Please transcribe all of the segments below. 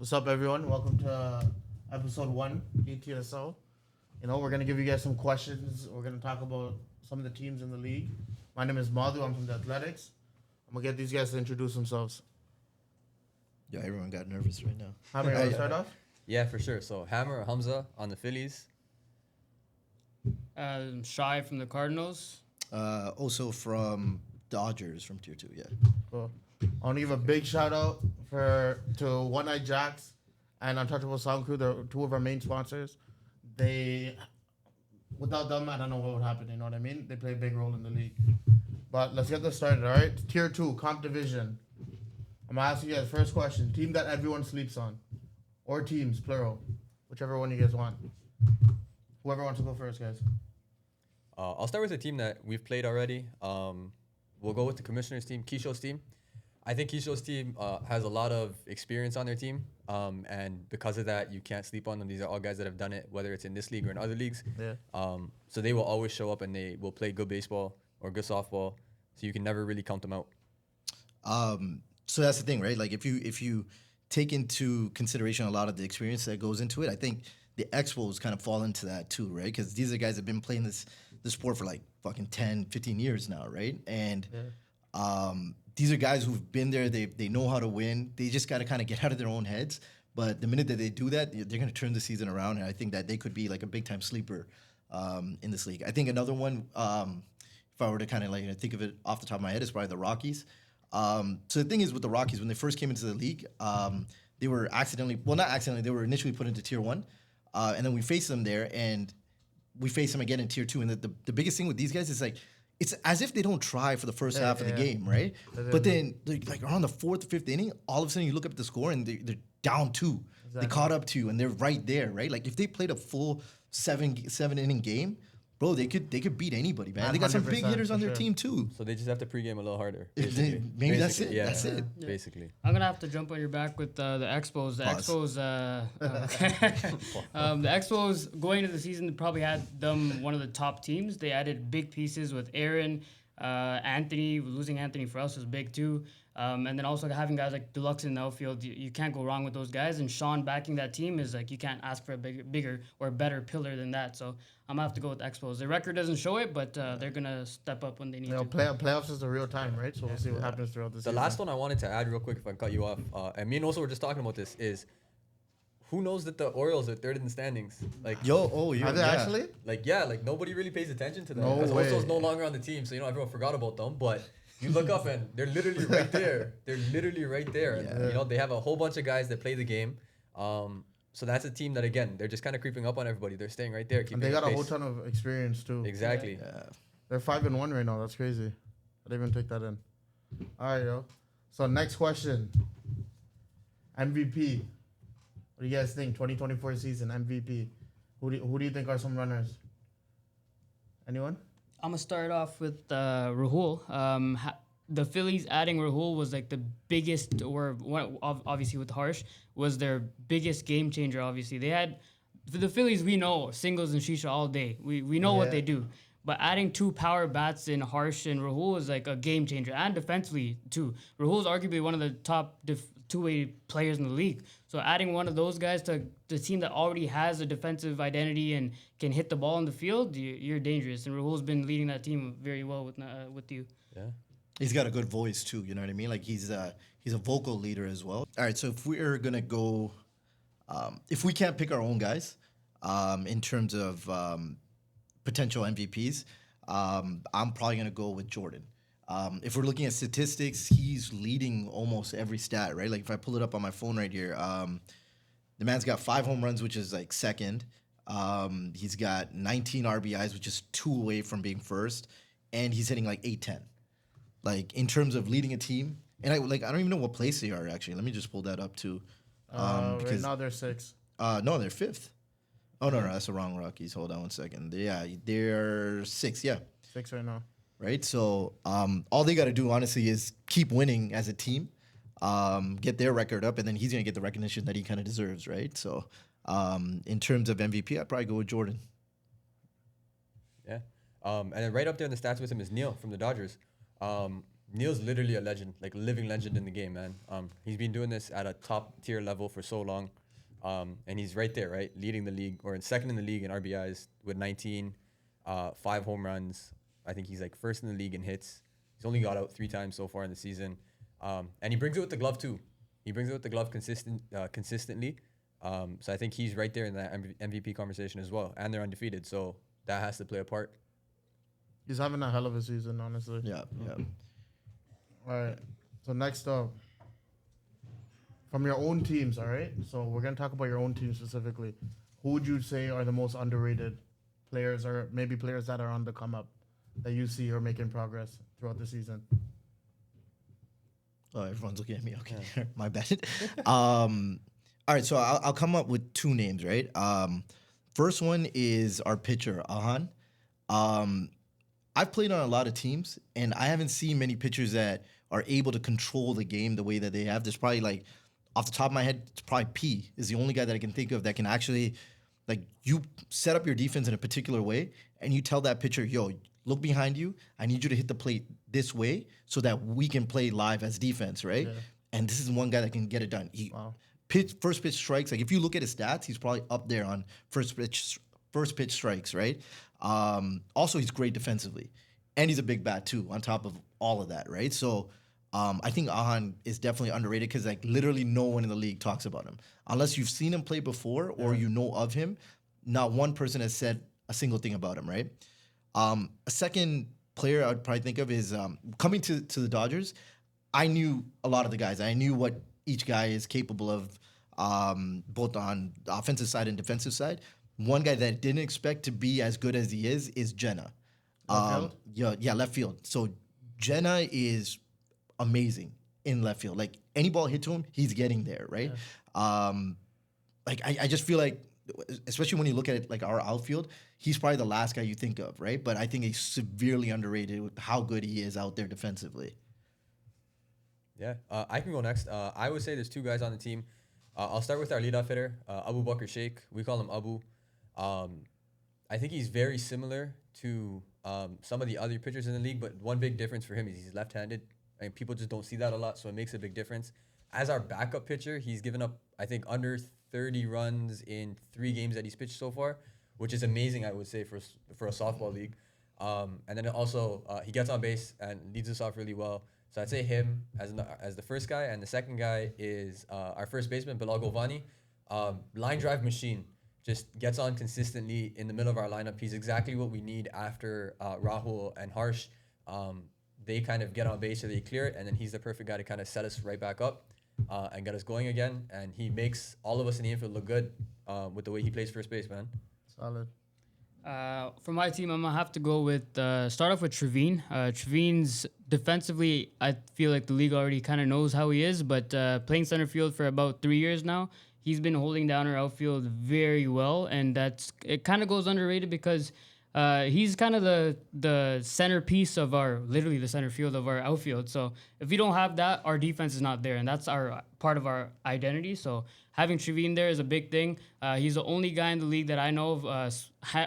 What's up, everyone? Welcome to episode one, ETSL. We're gonna give you guys some questions. We're gonna talk about some of the teams in the league. My name is Madhu. I'm from the Athletics. I'm gonna get these guys to introduce themselves. Yeah, everyone got nervous right now. How many want to start off? Yeah, for sure. So Hammer Hamza on the Phillies. Shy from the Cardinals. Also from Dodgers from Tier 2, yeah. Cool. I want to give a big shout out to One Night Jacks and Untouchable Sound Crew. They're two of our main sponsors. Without them, I don't know what would happen. You know what I mean? They play a big role in the league. But let's get this started. All right, Tier 2 Comp Division. I'm gonna ask you guys first question: team that everyone sleeps on, or teams plural, whichever one you guys want. Whoever wants to go first, guys. I'll start with a team that we've played already. We'll go with the Commissioner's team, Keisho's team. I think Keisho's team has a lot of experience on their team, and because of that, you can't sleep on them. These are all guys that have done it, whether it's in this league or in other leagues. Yeah. So they will always show up and they will play good baseball or good softball. So you can never really count them out. So that's the thing, right? Like if you take into consideration a lot of the experience that goes into it, I think the Expos kind of fall into that too, right? Because these are guys that have been playing this sport for like fucking 10, 15 years now, right? And these are guys who've been there. They know how to win. They just got to kind of get out of their own heads. But the minute that they do that, they're going to turn the season around. And I think that they could be like a big time sleeper in this league. I think another one, if I were to kind of like think of it off the top of my head, is probably the Rockies. So the thing is with the Rockies, when they first came into the league, they were they were initially put into Tier 1. And then we faced them there, and we faced them again in Tier 2. And the biggest thing with these guys is like, it's as if they don't try for the first half of the game, right? But then, like around the fourth or fifth inning, all of a sudden you look up at the score and they're down 2. Exactly. They caught up to you, and they're right there, right? Like if they played a full seven inning game, bro, they could beat anybody, man. They got some big hitters on their team too. So they just have to pregame a little harder. Maybe that's it. Yeah. That's it. Yeah. Basically. I'm gonna have to jump on your back with the Expos. The Pause. The Expos going into the season probably had them one of the top teams. They added big pieces with Aaron, Anthony. Losing Anthony for us was big too. And then also having guys like Deluxe in the outfield, you can't go wrong with those guys. And Sean backing that team is like, you can't ask for a bigger or better pillar than that. So I'm gonna have to go with Expos. Their record doesn't show it, but they're gonna step up when they need to. Playoffs is the real time, right? So we'll see what happens throughout the season. The last one I wanted to add real quick, if I cut you off, and me and Oso were just talking about this, is who knows that the Orioles are third in the standings? Like, Are they actually? Like nobody really pays attention to them No because way. Oso's no longer on the team, so everyone forgot about them. But you look up and they're literally right there. They're literally right there. And, they have a whole bunch of guys that play the game. So that's a team that, again, they're just kind of creeping up on everybody. They're staying right there. And they got a whole ton of experience too. Exactly. Yeah. They're 5-1 right now. That's crazy. I didn't even take that in. All right, yo. So next question. MVP. What do you guys think? 2024 season MVP. Who do you think are some runners? Anyone? I'm gonna start off with Rahul. The Phillies adding Rahul was like the biggest, or one, obviously with Harsh, was their biggest game changer. Obviously, they had for the Phillies. We know singles and Shisha all day. We know what they do. But adding 2 power bats in Harsh and Rahul is like a game changer, and defensively too. Rahul is arguably one of the top two-way players in the league. So adding one of those guys to the team that already has a defensive identity and can hit the ball in the field, you're dangerous. And Rahul's been leading that team very well with you. Yeah. He's got a good voice too, you know what I mean? Like he's a vocal leader as well. All right, so if we're gonna go, if we can't pick our own guys, in terms of potential MVPs, I'm probably gonna go with Jordan. If we're looking at statistics, he's leading almost every stat, right? Like if I pull it up on my phone right here, the man's got 5 home runs, which is like second. He's got 19 RBIs, which is 2 away from being first, and he's hitting like 810. Like in terms of leading a team, and I don't even know what place they are actually. Let me just pull that up too. Right now they're 6. No, they're 5th. Oh no, that's the wrong Rockies. Hold on one second. Yeah, they're 6. Yeah, 6 right now. Right. So all they got to do honestly is keep winning as a team, get their record up, and then he's gonna get the recognition that he kind of deserves, right? So in terms of MVP, I'd probably go with Jordan. Yeah. And then right up there in the stats with him is Neil from the Dodgers. Neil's literally a legend, like living legend in the game, man. He's been doing this at a top tier level for so long, and he's right there, right, leading the league or in second in the league in RBIs with 19, 5 home runs. I think he's like first in the league in hits. He's only got out 3 times so far in the season, and he brings it with the glove too. He brings it with the glove consistently. So I think he's right there in that MVP conversation as well, and they're undefeated, so that has to play a part. He's having a hell of a season, honestly. Yeah. All right. So next up, from your own teams, all right? So we're going to talk about your own team specifically. Who would you say are the most underrated players or maybe players that are on the come up that you see are making progress throughout the season? Oh, everyone's looking at me. Okay, my bad. All right, so I'll come up with 2 names, right? First one is our pitcher, Ahan. I've played on a lot of teams, and I haven't seen many pitchers that are able to control the game the way that they have. There's probably, like, off the top of my head, it's probably P is the only guy that I can think of that can actually, like, you set up your defense in a particular way, and you tell that pitcher, yo, look behind you. I need you to hit the plate this way so that we can play live as defense, right? Yeah. And this is one guy that can get it done. First pitch strikes. Like, if you look at his stats, he's probably up there on first pitch strikes, right? Also, he's great defensively, and he's a big bat too. On top of all of that, right? So, I think Ahan is definitely underrated because, like, literally no one in the league talks about him unless you've seen him play before or you know of him. Not one person has said a single thing about him, right? A second player I would probably think of is coming to the Dodgers. I knew a lot of the guys. I knew what each guy is capable of, both on the offensive side and defensive side. One guy that I didn't expect to be as good as he is Jenna. Left field? Yeah, left field. So Jenna is amazing in left field. Like, any ball hit to him, he's getting there, right? Yeah. Like, I just feel like, especially when you look at it like our outfield, he's probably the last guy you think of, right? But I think he's severely underrated with how good he is out there defensively. Yeah, I can go next. I would say there's 2 guys on the team. I'll start with our leadoff hitter, Abu Bakr Sheikh. We call him Abu. I think he's very similar to some of the other pitchers in the league, but one big difference for him is he's left-handed. I mean, people just don't see that a lot, so it makes a big difference. As our backup pitcher, he's given up, I think, under 30 runs in 3 games that he's pitched so far, which is amazing, I would say, for a softball league. And then also, he gets on base and leads us off really well. So I'd say him as the first guy, and the second guy is our first baseman, Bilal Govani. Line drive machine, just gets on consistently in the middle of our lineup. He's exactly what we need after Rahul and Harsh. They kind of get on base or they clear it, and then he's the perfect guy to kind of set us right back up and get us going again. And he makes all of us in the infield look good with the way he plays first base, man. Solid. For my team, I'm going to have to go with, start off with Trevine. Trevine's defensively, I feel like the league already kind of knows how he is, but playing center field for about 3 years now, he's been holding down our outfield very well, and it kind of goes underrated because he's kind of the centerpiece of literally the center field of our outfield. So if we don't have that, our defense is not there, and that's part of our identity. So having Trevine there is a big thing. He's the only guy in the league that I know of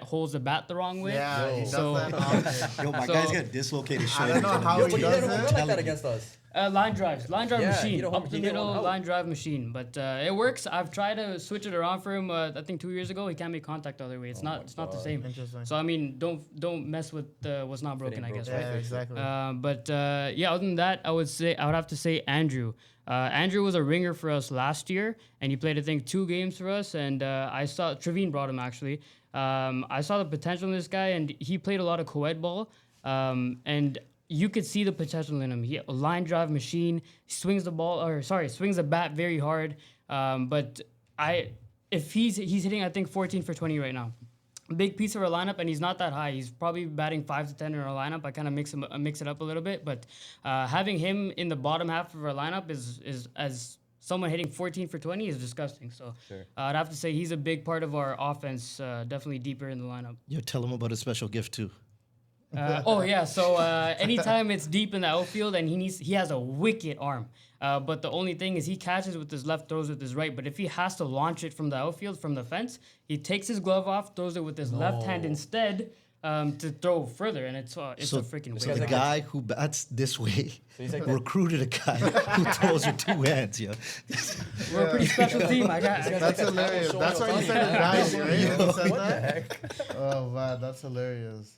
holds the bat the wrong way. Yeah, he does that often. Yo, my guy's got dislocated shoulder. I don't know how he does Don't it. like that against us. Line drive machine, he up the hit middle one out. line drive machine. But it works. I've tried to switch it around for him. I think 2 years ago, he can't make contact the other way. It's not the same. Interesting. So I mean, don't mess with what's not broken. I guess, Yeah, right? exactly. But other than that, I would have to say Andrew. Andrew was a ringer for us last year, and he played I think 2 games for us. And I saw Trevine brought him actually. I saw the potential in this guy, and he played a lot of co-ed ball. And you could see the potential in him. He a line drive machine, swings the bat very hard. But if he's hitting I think 14 for 20 right now. Big piece of our lineup, and he's not that high. He's probably batting 5 to 10 in our lineup. I kind of mix it up a little bit, but having him in the bottom half of our lineup is as someone hitting 14 for 20 is disgusting. So Sure. I'd have to say he's a big part of our offense, definitely deeper in the lineup. Yo, tell him about a special gift too. So anytime it's deep in the outfield and he has a wicked arm. But the only thing is he catches with his left, throws with his right. But if he has to launch it from the outfield, from the fence, he takes his glove off, throws it with his left hand instead. to throw further, and it's So, a freaking so waste. the guy who bats this way So he's like recruited a guy who throws with two hands, yo. We're a pretty special team. I got. That's like hilarious. Apple That's why showing you said off it on right, right? You said what the that? heck? Oh man, that's hilarious.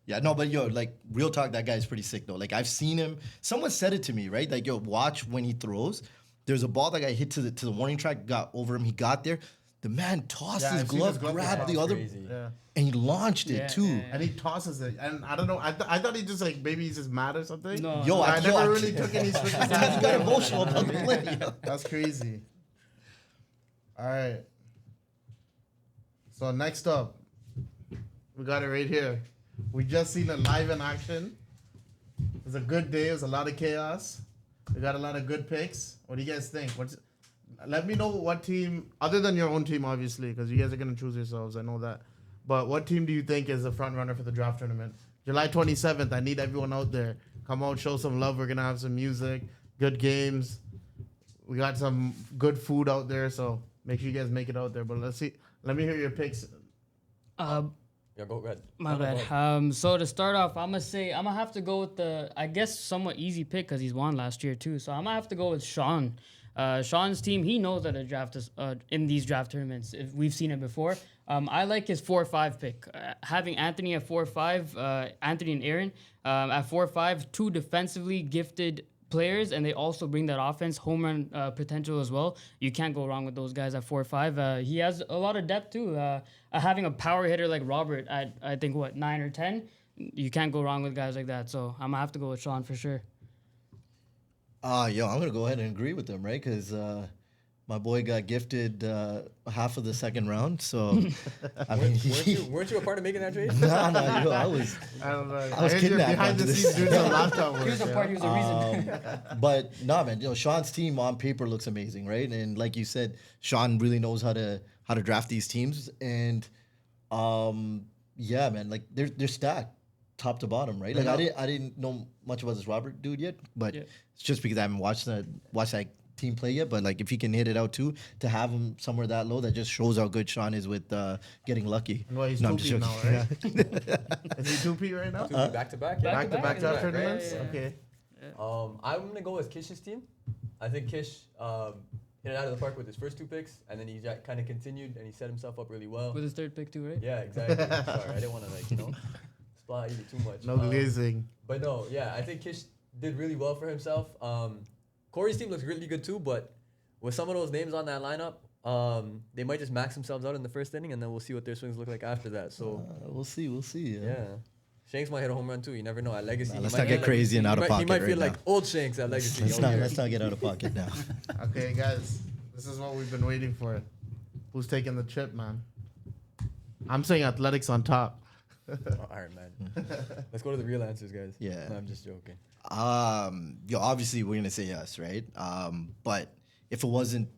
Yeah, no, but yo, like real talk, that guy is pretty sick though. Like I've seen him. Someone said it to me, right? Like yo, watch when he throws. There's a ball that got hit to the warning track, got over him. He got there. The man tossed Yeah, his I've seen glove, his glove grabbed get the tossed. other, Crazy. Yeah. and he launched it Yeah, too. yeah, And he tosses it, and I don't know. I thought he just like maybe he's just mad or something. No, Yo, no. I yo, never really took any switches. I got emotional about the play. Yo. That's crazy. All right. So next up, we got it right here. We just seen it live in action. It was a good day. It was a lot of chaos. We got a lot of good picks. What do you guys think? Let me know what team, other than your own team, obviously, because you guys are gonna choose yourselves. I know that. But what team do you think is the front runner for the draft tournament? July 27th. I need everyone out there. Come out, show some love. We're gonna have some music, good games. We got some good food out there, so make sure you guys make it out there. But let's see. Let me hear your picks. Yeah, go ahead. My bad. So to start off, I'm gonna have to go with the, I guess, somewhat easy pick because he's won last year too. So I'm gonna have to go with Sean. Sean's team, he knows that a draft is in these draft tournaments. If we've seen it before. I like his 4-5 pick. Having Anthony at 4-5, Anthony and Aaron at 4-5, two defensively gifted players, and they also bring that offense, home run potential as well. You can't go wrong with those guys at 4-5. He has a lot of depth too. Having a power hitter like Robert at I think 9 or 10, you can't go wrong with guys like that. So I'm gonna have to go with Sean for sure. Yo, I'm gonna go ahead and agree with them, right? Because my boy got gifted half of the second round, so I mean, Weren't you a part of making that trade? yo, I was. I don't know. I was heard you're kidnapped behind the after scenes this. doing some laptop work. He was a yeah. part. He was a reason. But no, man, Sean's team on paper looks amazing, right? And like you said, Sean really knows how to draft these teams, and yeah, man, like they're stacked top to bottom, right? Like I didn't know much about this Robert dude yet, but Yeah. it's just because I haven't watched that team play yet. But like if he can hit it out too, to have him somewhere that low, that just shows how good Sean is with getting lucky. And well, he's I'm just 2P now, joking. right? Is he 2P right now? Back to back. Yeah. Back to back draft right? tournaments? Yeah. Okay. I'm gonna go with Kish's team. I think Kish hit it out of the park with his first two picks, and then he kind of continued and he set himself up really well. With his third pick too, right? Yeah, exactly. Sorry, I didn't want to splat you too much. No glazing. But no, yeah, I think Kish did really well for himself. Corey's team looks really good too, but with some of those names on that lineup, they might just max themselves out in the first inning, and then we'll see what their swings look like after that. So We'll see. yeah. Shanks might hit a home run too. You never know. At Legacy, Nah, he let's might not feel get crazy and out of He pocket might right feel now. like old Shanks at Legacy. Let's not get out of pocket now. Okay, guys. This is what we've been waiting for. Who's taking the chip, man? I'm saying Athletics on top. Iron Man. Let's go to the real answers, guys. Yeah. No, I'm just joking. Obviously we're gonna say yes, right? But if it wasn't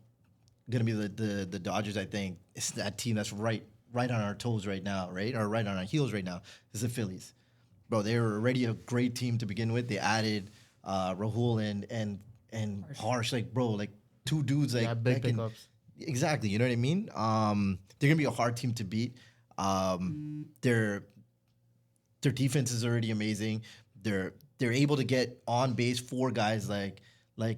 gonna be the Dodgers, I think it's that team that's right on our toes right now, right? Or right on our heels right now is the Phillies. Bro, they were already a great team to begin with. They added Rahul and Harsh, like bro, like two dudes like Yeah, big that can- pickups. Exactly, you know what I mean? They're gonna be a hard team to beat. Their defense is already amazing. They're able to get on base for guys like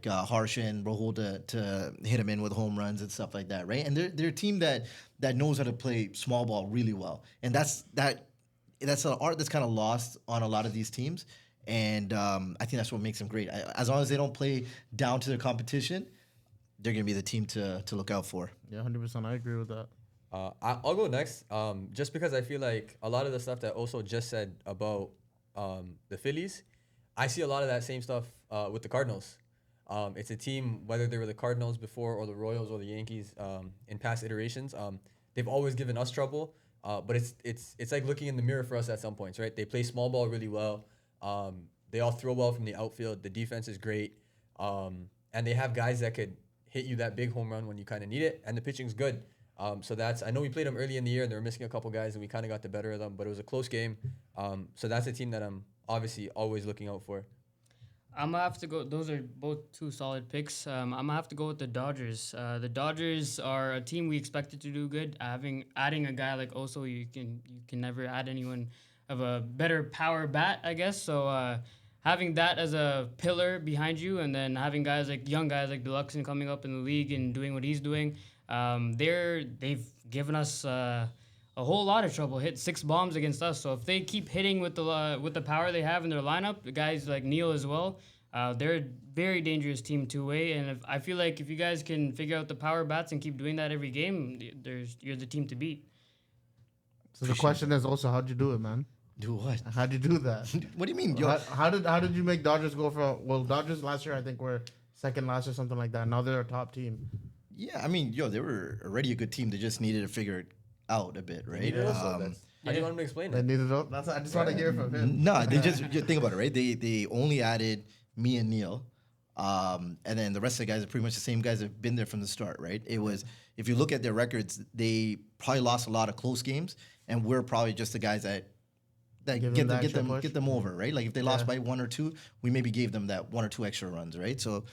Harsh and Rahul to hit them in with home runs and stuff like that, right? And they're a team that knows how to play small ball really well, and that's an art that's kind of lost on a lot of these teams. And I think that's what makes them great. As long as they don't play down to their competition, they're gonna be the team to look out for. Yeah, 100%. I agree with that. I'll go next, just because I feel like a lot of the stuff that also just said about the Phillies, I see a lot of that same stuff with the Cardinals. It's a team, whether they were the Cardinals before or the Royals or the Yankees in past iterations, they've always given us trouble. But it's like looking in the mirror for us at some points, right? They play small ball really well. They all throw well from the outfield. The defense is great, and they have guys that could hit you that big home run when you kind of need it, and the pitching's good. So I know we played them early in the year, and they were missing a couple guys, and we kind of got the better of them, but it was a close game. So that's a team that I'm obviously always looking out for. I'm gonna have to go. Those are both two solid picks. I'm gonna have to go with the Dodgers. The Dodgers are a team we expected to do good. Adding a guy like Oso, you can never add anyone of a better power bat, I guess. So having that as a pillar behind you, and then having young guys like Deluxe coming up in the league and doing what he's doing, they've given us. A whole lot of trouble. Hit 6 bombs against us. So if they keep hitting with the power they have in their lineup, the guys like Neil as well, they're a very dangerous team two-way. And I feel like if you guys can figure out the power bats and keep doing that every game, you're the team to beat. So the question is also, how'd you do it, man? Do what? How'd you do that? What do you mean? Yo, How did you make Dodgers go from? Well, Dodgers last year I think were second last or something like that. Now they're a top team. yeah, I mean, they were already a good team. They just needed to figure it out a bit, right? So how do you want him to explain They it? needed it. That's I just want to hear from him. No, they just you think about it, right? They only added me and Neil, and then the rest of the guys are pretty much the same guys that have been there from the start, right? It was if you look at their records, they probably lost a lot of close games, and we're probably just the guys that Give get them the extra push. them over, right? Like if they lost by 1 or 2, we maybe gave them that 1 or 2 extra runs, right? So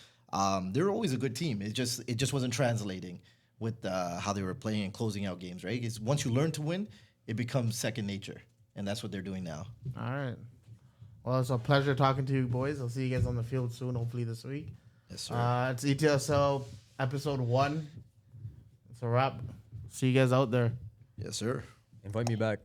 they're always a good team. It just wasn't translating with how they were playing and closing out games, right? It's once you learn to win, it becomes second nature, and that's what they're doing now. All right. Well, it's a pleasure talking to you boys. I'll see you guys on the field soon, hopefully this week. Yes, sir. It's ETSL episode 1. It's a wrap. See you guys out there. Yes, sir. Invite me back.